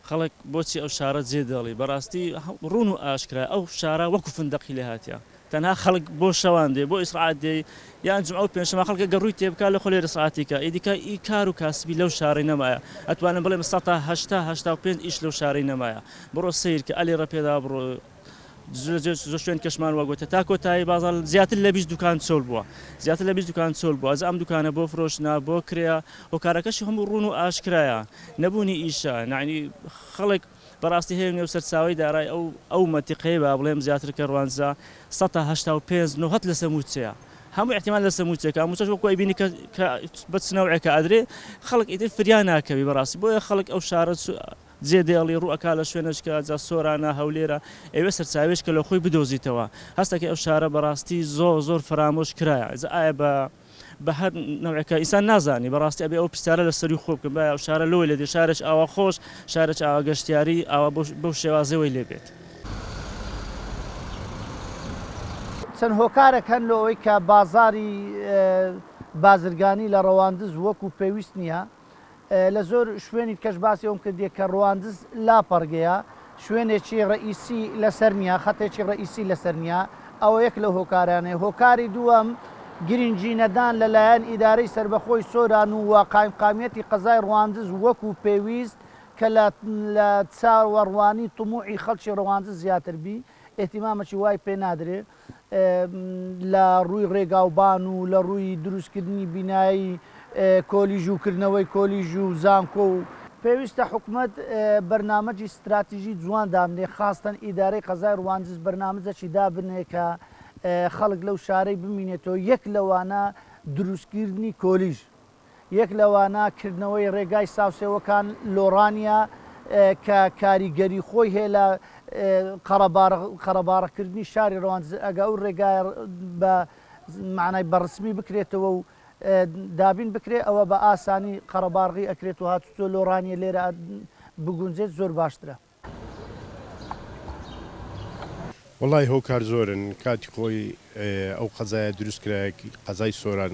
خەڵک بۆچی ئەو شارە جێ دەڵی بەڕاستی ڕوون و ئاشکرا ئەو شارە وەکو فندەقی لێ هاتیە تەنها خەڵک بۆ شەوان دێ بۆ ئیسراعات دێ یان جمعە و پێنجشەمە خەڵکە گەڕووی تێبکا لە خۆلێ ڕسعاتیکە ئیدیکە ئی کار و کاسبی لەو شارەی نەمایە ئەتوانم بڵێم 185 ئیش لەو شارەی نەمایە بڕۆ سیر کە ئەلێ ڕەپێدا بڕۆ زۆر شوێن کەشمان وەگوتە تا کۆتایی بازار زیاتر لە 20 دوکان چۆل بووە زیاتر لە 20 دوکان چۆل بووە ئەم دوکانە بۆ فرۆشتنا بۆ کرێە هۆکارەکەشی هەموو ڕوون و ئاشکرایە نەبوونی ئیشە نعنی خەڵک بەڕاستی هەیە نێو سەرچاوی دارای ئەو مەتیقەیە با بڵێم زیاتر کە ڕوانزە 185 نۆهەت لە سەموچەیە هەموو احتیمال لە سەموچێکە هەمووچەش وەکو ئەیبینی کە بەچنەوەیەکە ئەدرێ خەڵک ئیتر فریان ناکەوی بەڕاستی بۆیە خەڵک ئەو شارە جێ دێڵی ڕوئەکا لە شوێنشکە جا سۆرانە هەولێرە ئێوە سەرچاوێش کە لە خۆی بدۆزیتەوە هەستەکە ئەو شارە بەڕاستی زۆر فرامۆش کرایە ئایا بە هەر نەوعەکە ئینسان نازانی بەڕاستی ئەبێ ئەو پرسیارە لە سەری خۆ بکەم ئەو شارە لەوەی لە دێ شارێک ئاوا خۆش شارێک ئاوا گەشتیاری ئاوا بەو شێوازەوەی لێبێت چەند هۆکارێک هەن لەوەی کە بازاری بازرگانی لە ڕەواندز وەکو پێویست نییە لە زۆر شوێنی کەش باسی ئەوم کردێ کە ڕەواندز لاپەڕگەیە شوێنێکی ڕئیسی لەسەر نییە خەتێکی ڕئیسی لەسەر نییە ئەوە یەک لە هۆکارانەیە هۆکاری دووەم گرنگی نەدان لەلایەن ئیدارەی سربەخۆی سۆران و قایمقامیەتی قەزای ڕەواندز وەکو پێویست کە لە چاوەڕوانی تموعی خەڵکی ڕەواندز زیاتر بی ئێتیمامەکی وای پێ نادرێ لە ڕووی ڕێگاوبان و لە ڕووی دروستکردنی بینایی کۆلیژوکردنەوەی کۆلیژ و زانکۆ و پێویستە حکوومەت بەرنامەجی استراتیژی جوان دامنێ خاستن ئیدارەی قەزای ڕەواندز بەرنامەجێکی دابنێ کە خەڵک لەو شارەی بمینێتەوە یەک لەوانە دروستکردنی کۆلیژ یەک لەوانە کردنەوەی ڕێگای ساوسێوەکان لۆڕانیا کە کاریگەری خۆی هەیە لە قەرەباڕەکردنی شاری ڕەواندز ئەگە ئەو ڕێگای بە معنای بەڕسمی بکرێتەوە و دابین بکرێ ئەوە بە ئاسانی قەرەباڕغی ئەکرێت و هاتوچۆ لۆڕانیە لێرە بگونجێت زۆر باشترە. وڵی هۆکار زۆرن کاتی خۆی ئەو قەزایە دروستکرایە قەزای سۆران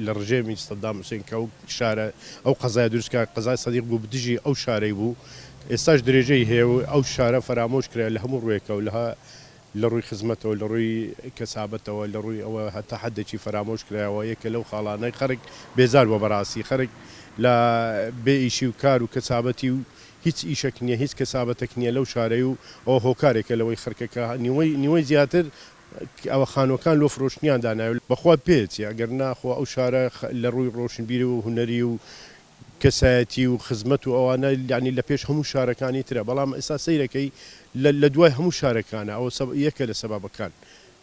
لە ڕژێمی سەدام حوسێن کە ئەو شارە ئەو قەزایە دروستکە قەزای سەدیق بوو بدژی ئەو شارەی بوو ئێستاش درێژەی هەیە و ئەو شارە فەرامۆش کرا لە هەموو ڕوێکە و لە ڕووی خزمەتەوە لە ڕووی کەسابەتەوە لە ڕووی ئەوە هەتا حدێکی فەرامۆش کرایەوە یەکە لەو خاڵانەی خەرک بێزار بۆ بەڕاستی خەرک لە بێ ئیشی و کار و کەسابەتی و هیچ ئیشەک نییە هیچ کەسابەتێک نییە لەو شارەی و ئەو هۆکارێکە لەوەی خەرکەکە نیوەی زیاتر ئەوە خانوەکان لۆ فرۆشتنیان داناوێت بەخوا پێچی ئەگەر ناخۆ ئەو شارە لە ڕووی ڕۆشنبیری و هوەری و کەسایەتی و خزمەت و ئەوانە یعنی لە پێش هەموو شارەکانی ترە بەڵام ئێستا سەیرەکەی لە دوای هەموو شارەکانە ئەوە یەکە لە سەبابەکان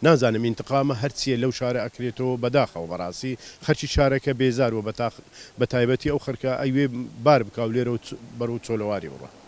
نازانم ئینتقامە هەرچیە لەو شارە ئەکرێتەوە بەداخەوە بەڕاستی خەرکی شارەکە بێزار و بە تایبەتی ئەو خەرکە ئەیوێ بار بکاو لێرە و بەرەو چۆلەواری بڕە.